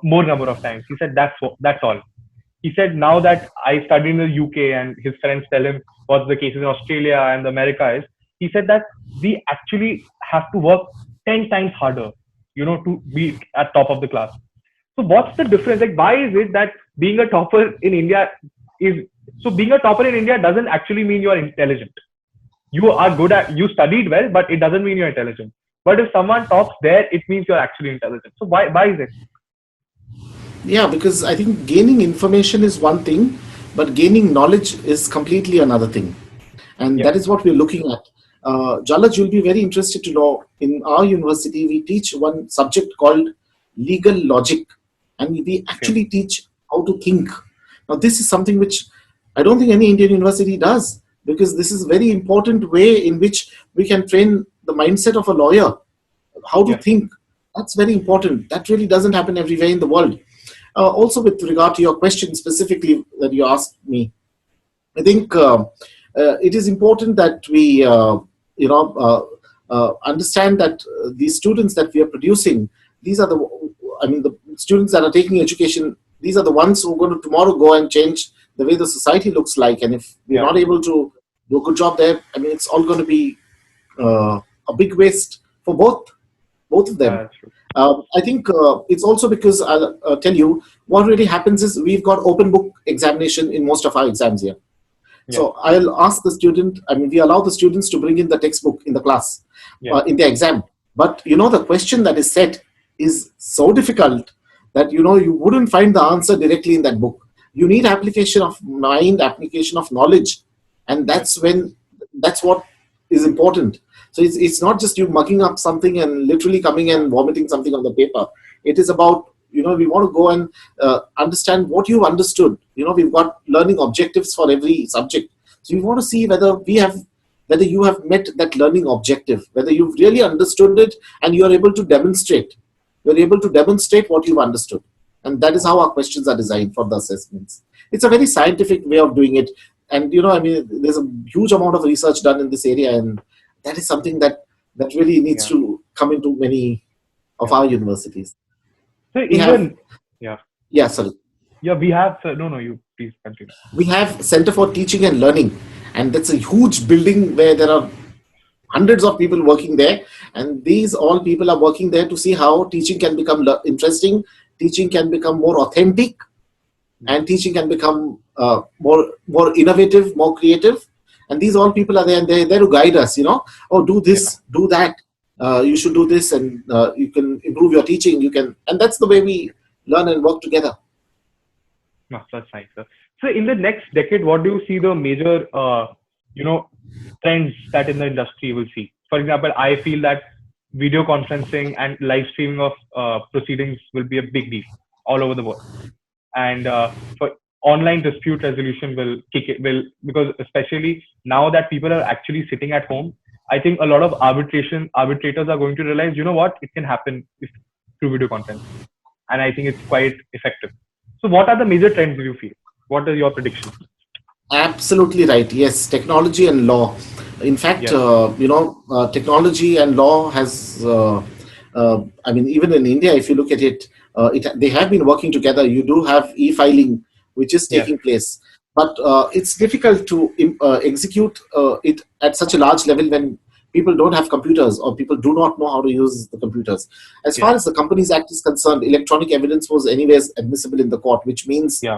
more number of times. He said that's all. He said now that I studied in the UK and his friends tell him what the cases in Australia and America is, he said that we actually have to work 10 times harder, to be at top of the class. So what's the difference? Like, why is it that being a topper in India doesn't actually mean you are intelligent? You are you studied well, but it doesn't mean you're intelligent. But if someone tops there, it means you're actually intelligent. So why is it? Yeah, because I think gaining information is one thing, but gaining knowledge is completely another thing. And that is what we're looking at. Jalaj, you'll be very interested to know, in our university, we teach one subject called legal logic. And we actually teach how to think. Now, this is something which I don't think any Indian university does, because this is a very important way in which we can train the mindset of a lawyer, how to think. That's very important. That really doesn't happen everywhere in the world. Also, with regard to your question specifically that you asked me, I think it is important that we, understand that these students that we are producing, these are the students that are taking education. These are the ones who are going to tomorrow go and change the way the society looks like. And if we're not able to do a good job there, it's all going to be a big waste for both of them. I think it's also because I'll tell you what really happens is we've got open book examination in most of our exams here. So I'll ask the student, we allow the students to bring in the textbook in the class, in the exam, But the question that is set is so difficult that you wouldn't find the answer directly in that book. You need application of mind, application of knowledge, and that's what is important. So it's not just you mugging up something and literally coming and vomiting something on the paper. It is about, we want to go and understand what you've understood. We've got learning objectives for every subject. So we want to see whether you have met that learning objective, whether you've really understood it and you're able to demonstrate. You're able to demonstrate what you've understood. And that is how our questions are designed for the assessments. It's a very scientific way of doing it. And, there's a huge amount of research done in this area. And that is something that really needs to come into many of our universities. So we have you please continue. We have Center for Teaching and Learning, and that's a huge building where there are hundreds of people working there, and these all people are working there to see how teaching can become interesting, teaching can become more authentic, and teaching can become more innovative, more creative. And these all people are there, and they're there to guide us. Do this, do that. You should do this, and you can improve your teaching. And that's the way we learn and work together. No, that's nice, sir. So in the next decade, what do you see the major, trends that in the industry will see? For example, I feel that video conferencing and live streaming of proceedings will be a big deal all over the world. And for online dispute resolution because especially now that people are actually sitting at home, I think a lot of arbitrators are going to realize, it can happen through video conference. And I think it's quite effective. So what are the major trends do you feel? What are your predictions? Absolutely right. Yes, technology and law. In fact, technology and law has, even in India, if you look at it, they have been working together. You do have e-filing, which is taking place. But it's difficult to execute it at such a large level when people don't have computers or people do not know how to use the computers. As far as the Companies Act is concerned, electronic evidence was anyways admissible in the court, which means we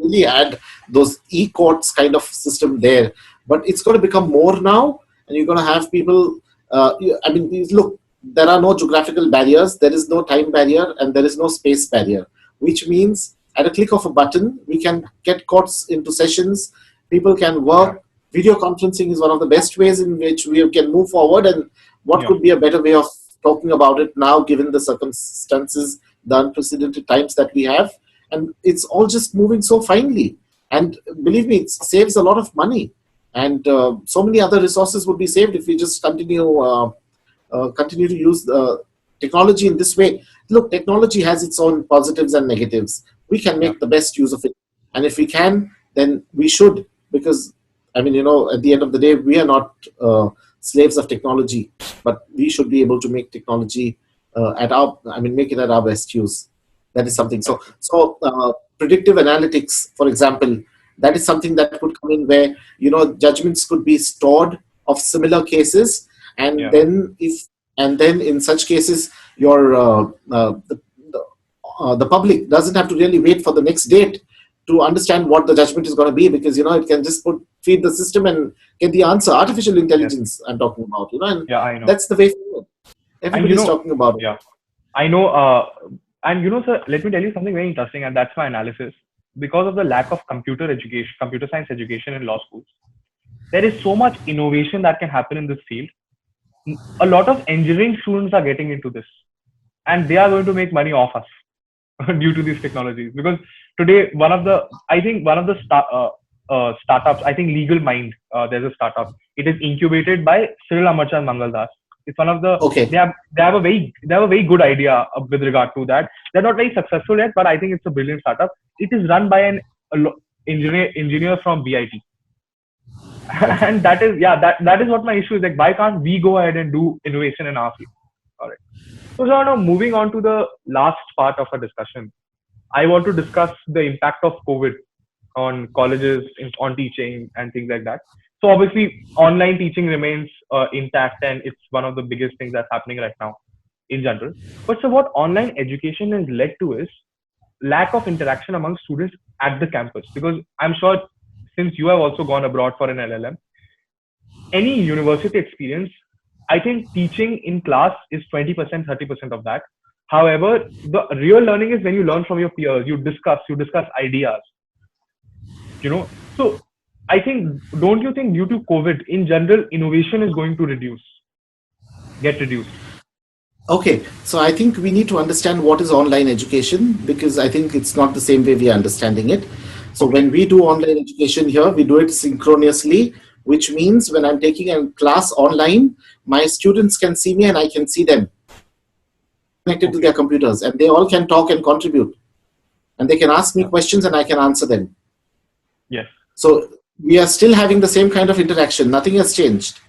really had those e-courts kind of system there. But it's going to become more now, and you're going to have people, look, there are no geographical barriers, there is no time barrier, and there is no space barrier, which means at a click of a button, we can get courts into sessions, people can work. Video conferencing is one of the best ways in which we can move forward, and what could be a better way of talking about it now, given the circumstances, the unprecedented times that we have. And it's all just moving so finely. And believe me, it saves a lot of money. And so many other resources would be saved if we just continue to use the technology in this way. Look, technology has its own positives and negatives. We can make the best use of it. And if we can, then we should. Because, at the end of the day, we are not slaves of technology. But we should be able to make technology make it at our best use. That is something. So predictive analytics, for example, that is something that could come in where, judgments could be stored of similar cases. And then in such cases, the public doesn't have to really wait for the next date to understand what the judgment is going to be, because, it can just feed the system and get the answer. Artificial intelligence, I'm talking about, and I know. That's the way forward. Everybody's talking about it. Yeah, I know. Sir, let me tell you something very interesting, and that's my analysis. Because of the lack of computer science education in law schools, there is so much innovation that can happen in this field. A lot of engineering students are getting into this, and they are going to make money off us due to these technologies. Because today, one of the startups, I think Legal Mind, there's a startup. It is incubated by Cyril Amarchand Mangaldas. It's one of the. Okay. They have a very good idea with regard to that. They're not very successful yet, but I think it's a brilliant startup. It is run by an engineer from BIT, and that is what my issue is. Like, why can't we go ahead and do innovation in our field? All right. So now moving on to the last part of our discussion, I want to discuss the impact of COVID on colleges, on teaching, and things like that. So obviously, online teaching remains intact, and it's one of the biggest things that's happening right now in general. But so what online education has led to is lack of interaction among students at the campus. Because I'm sure, since you have also gone abroad for an LLM, any university experience I think teaching in class is 20%, 30% of that. However, the real learning is when you learn from your peers, you discuss ideas, you know. So I think, don't you think due to COVID, in general, innovation is going to get reduced? Okay, so I think we need to understand what is online education, because I think it's not the same way we are understanding it. So Okay. when we do online education here, we do it synchronously, which means when I'm taking a class online, my students can see me and I can see them connected to Okay. their computers, and they all can talk and contribute, and they can ask me Yeah. questions and I can answer them. Yes. So we are still having the same kind of interaction. Nothing has changed.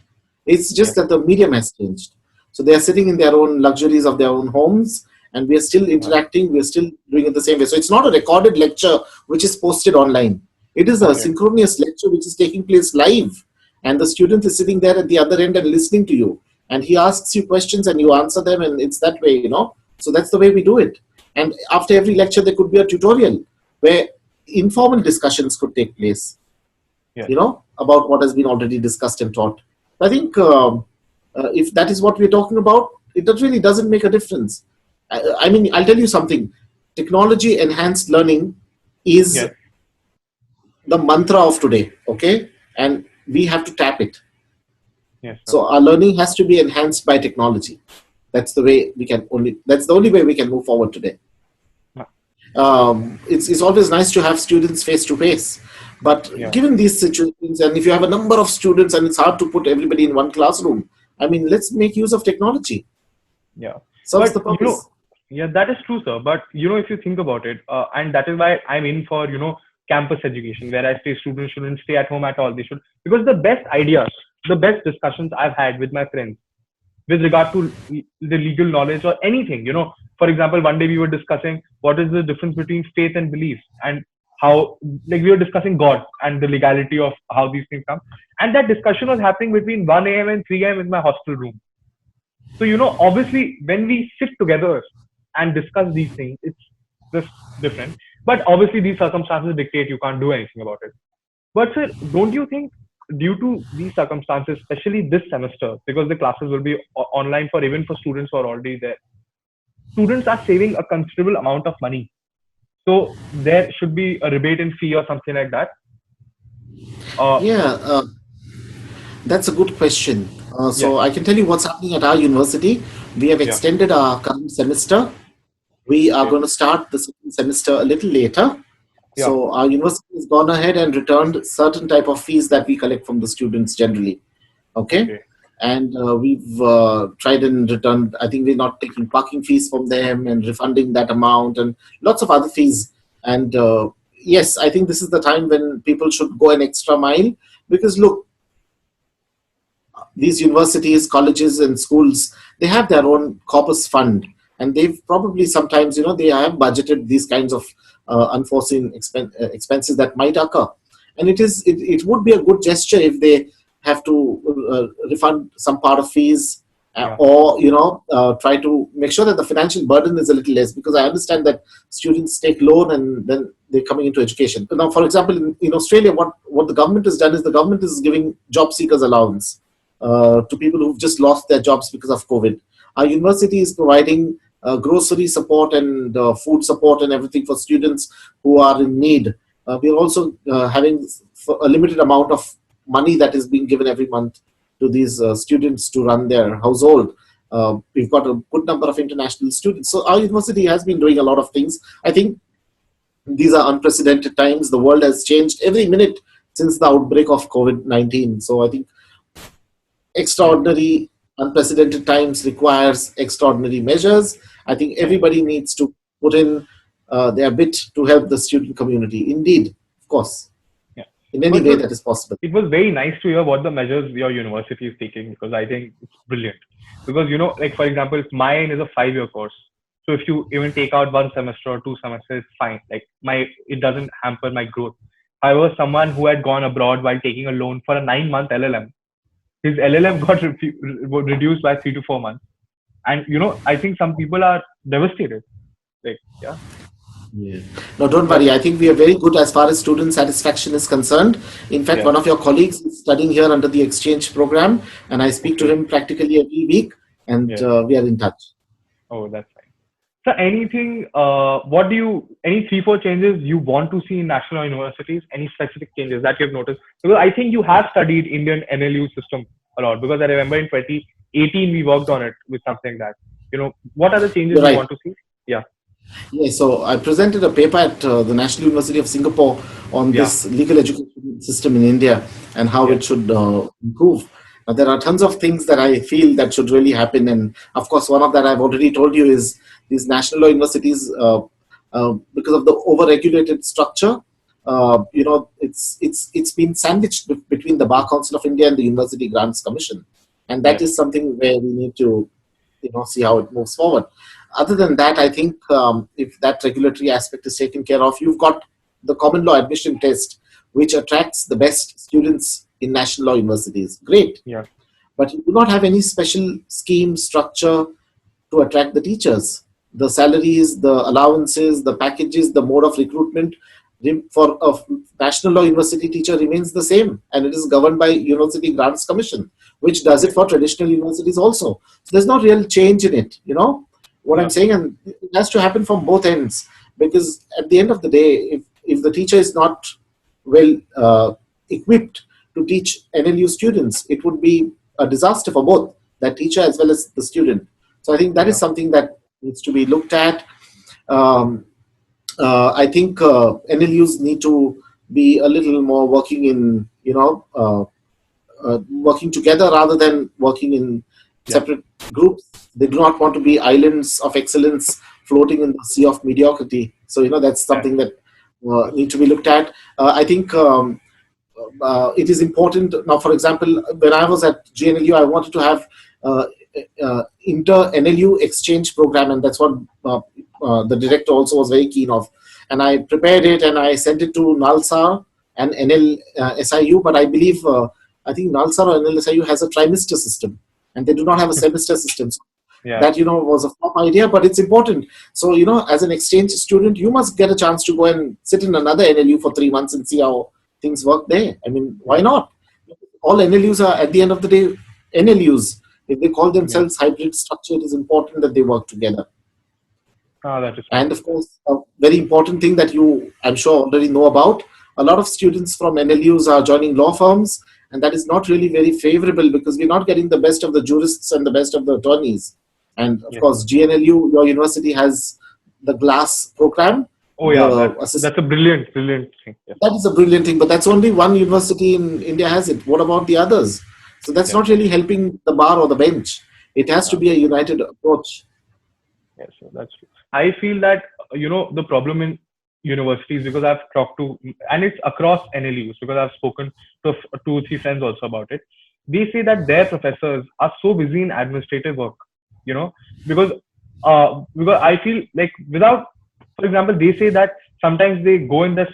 It's just Yes. that the medium has changed. So they are sitting in their own luxuries of their own homes, and we are still Yeah. interacting. We are still doing it the same way. So it's not a recorded lecture which is posted online. It is a Okay. synchronous lecture which is taking place live, and the student is sitting there at the other end and listening to you. And he asks you questions and you answer them, and it's that way, you know. So that's the way we do it. And after every lecture, there could be a tutorial where informal discussions could take place, Yes. you know, about what has been already discussed and taught. I think if that is what we're talking about, it really doesn't make a difference. I mean, I'll tell you something. Technology enhanced learning is Yes. the mantra of today, okay? And we have to tap it. Yes, sir. So our learning has to be enhanced by technology. That's the way we can only. That's the only way we can move forward today. Yeah. It's always nice to have students face to face, but Yeah. given these situations, and if you have a number of students and it's hard to put everybody in one classroom, I mean, let's make use of technology. Yeah. Serves the But purpose. yeah, that is true, sir. But if you think about it, and that is why I'm in for campus education, where I say students shouldn't stay at home at all. They should, because the best ideas, the best discussions I've had with my friends with regard to the legal knowledge or anything. For example, one day we were discussing what is the difference between faith and belief, and how, like, we were discussing God and the legality of how these things come. And that discussion was happening between 1 a.m. and 3 a.m. in my hostel room. So, obviously, when we sit together and discuss these things, it's just different. But obviously, these circumstances dictate you can't do anything about it. But, sir, don't you think, due to these circumstances, especially this semester, because the classes will be online for even for students who are already there, students are saving a considerable amount of money. So there should be a rebate in fee or something like that. Yeah, that's a good question. Yes. So I can tell you what's happening at our university. We have Yeah. extended our current semester. We are Okay. going to start the second semester a little later. Yeah. So our university has gone ahead and returned certain type of fees that we collect from the students generally. Okay. Okay. And we've tried and returned. I think we're not taking parking fees from them and refunding that amount and lots of other fees. And yes, I think this is the time when people should go an extra mile, because look, these universities, colleges, and schools, they have their own corpus fund, and they've probably sometimes, they have budgeted these kinds of unforeseen expenses that might occur. And it would be a good gesture if they have to refund some part of fees, Yeah. or try to make sure that the financial burden is a little less, because I understand that students take loan and then they're coming into education. Now, for example, in Australia, what the government has done is the government is giving job seekers allowance to people who've just lost their jobs because of COVID. Our university is providing grocery support and food support and everything for students who are in need. We're also having a limited amount of money that is being given every month to these students to run their household. We've got a good number of international students. So our university has been doing a lot of things. I think these are unprecedented times. The world has changed every minute since the outbreak of COVID-19. So I think Yes. extraordinary, unprecedented times requires extraordinary measures. I think Yes. everybody needs to put in their bit to help the student community. Indeed, of course, Yeah. in any But way sir, that is possible. it was very nice to hear what the measures your university is taking, because I think it's brilliant. Because like, for example, mine is a 5-year course. So if you even take out one semester or 2 semesters, it's fine. Like, it doesn't hamper my growth. However, someone who had gone abroad while taking a loan for a 9-month LLM, his LLM got reduced by 3 to 4 months. And I think some people are devastated. Like, yeah. Yeah. No, don't worry. I think we are very good as far as student satisfaction is concerned. In fact, Yeah. one of your colleagues is studying here under the exchange program, and I speak to Okay. him practically every week, and Yeah. we are in touch. Oh, that's fine. So anything, any 3, 4 changes you want to see in national universities? Any specific changes that you've noticed? Because I think you have studied Indian NLU system a lot. Because I remember in 2018 we worked on it with something that, what are the changes You're you right. want to see? Yeah. Yeah, so I presented a paper at the National University of Singapore on Yeah. this legal education system in India and how Yeah. it should improve. Now, there are tons of things that I feel that should really happen, and of course, one of that I've already told you is these national law universities, because of the over-regulated structure. It's been sandwiched between the Bar Council of India and the University Grants Commission, and that Yes. is something where we need to see how it moves forward. Other than that, I think if that regulatory aspect is taken care of, you've got the common law admission test, which attracts the best students in national law universities. Great. Yeah. But you do not have any special scheme structure to attract the teachers. The salaries, the allowances, the packages, the mode of recruitment for a national law university teacher remains the same, and it is governed by University Grants Commission, which does it for traditional universities also. So there's no real change in it, what Yeah. I'm saying, and it has to happen from both ends, because at the end of the day, if the teacher is not well equipped to teach NLU students, it would be a disaster for both that teacher as well as the student. So I think that is Yeah. something that needs to be looked at. Um, I think NLUs need to be a little more working in, working together rather than working in Yeah. separate groups. They do not want to be islands of excellence floating in the sea of mediocrity. So, that's something that need to be looked at. I think it is important. Now, for example, when I was at GNLU, I wanted to have inter-NLU exchange program, and that's what the director also was very keen of. And I prepared it and I sent it to NALSA and NLSIU, but I believe, I think NALSA or NLSIU has a trimester system, and they do not have a semester system. So Yeah. that, was a flop idea, but it's important. So, as an exchange student, you must get a chance to go and sit in another NLU for 3 months and see how things work there. I mean, why not? All NLUs are, at the end of the day, NLUs. If they call themselves hybrid structure, it is important that they work together. That is And of course, a very important thing that you, I'm sure, already know about, a lot of students from NLUs are joining law firms, and that is not really very favorable because we're not getting the best of the jurists and the best of the attorneys. And of Yes. course, GNLU, your university, has the GLASS program. Oh yeah, The that's a brilliant thing. Yeah. That is a brilliant thing, but that's only one university in India has it. What about the others? So that's Yeah. not really helping the bar or the bench. It has to be a united approach. Yeah, so that's true. I feel that the problem in universities, because I've talked to, and it's across NLUs, because I've spoken to 2 or 3 friends also about it. They say that their professors are so busy in administrative work, because I feel like without, for example, they say that sometimes they go in the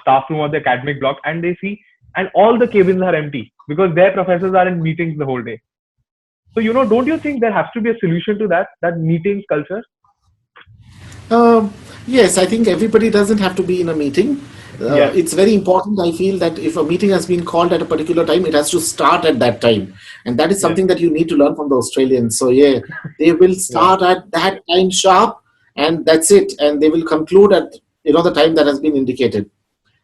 staff room or the academic block and they see, and all the cabins are empty because their professors are in meetings the whole day. So, don't you think there has to be a solution to that meetings culture? Yes, I think everybody doesn't have to be in a meeting. Yes. It's very important, I feel, that if a meeting has been called at a particular time, it has to start at that time. And that is something that you need to learn from the Australians. So, yeah, they will start at that time sharp, and that's it. And they will conclude at, the time that has been indicated.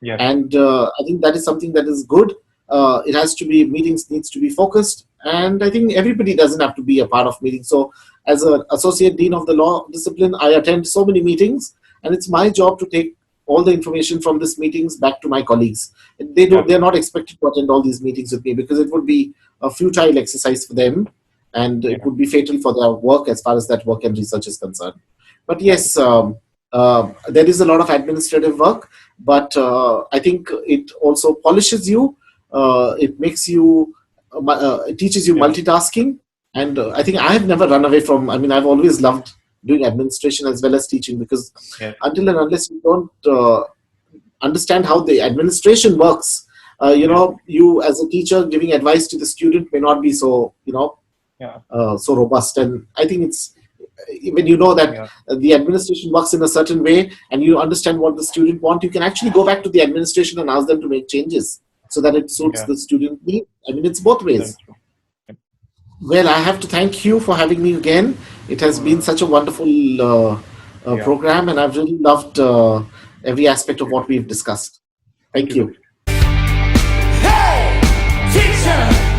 Yes. And I think that is something that is good. It has to be, meetings needs to be focused. And I think everybody doesn't have to be a part of meetings. So as an associate dean of the law discipline, I attend so many meetings, and it's my job to take all the information from these meetings back to my colleagues. They're not expected to attend all these meetings with me because it would be a futile exercise for them, and it would be fatal for their work as far as that work and research is concerned. But yes, there is a lot of administrative work, but I think it also polishes you. It makes you, it teaches you multitasking. And I think I have never run away from, I've always loved doing administration as well as teaching, because until and unless you don't understand how the administration works, you as a teacher giving advice to the student may not be so, so robust. And I think when you know that Yeah. the administration works in a certain way and you understand what the student wants, you can actually go back to the administration and ask them to make changes so that it suits Yeah. the student need. I mean, it's both ways. That's true. Well, I have to thank you for having me again. It has been such a wonderful Yeah. program, and I've really loved every aspect of what we've discussed. Thank you. Hey, teacher!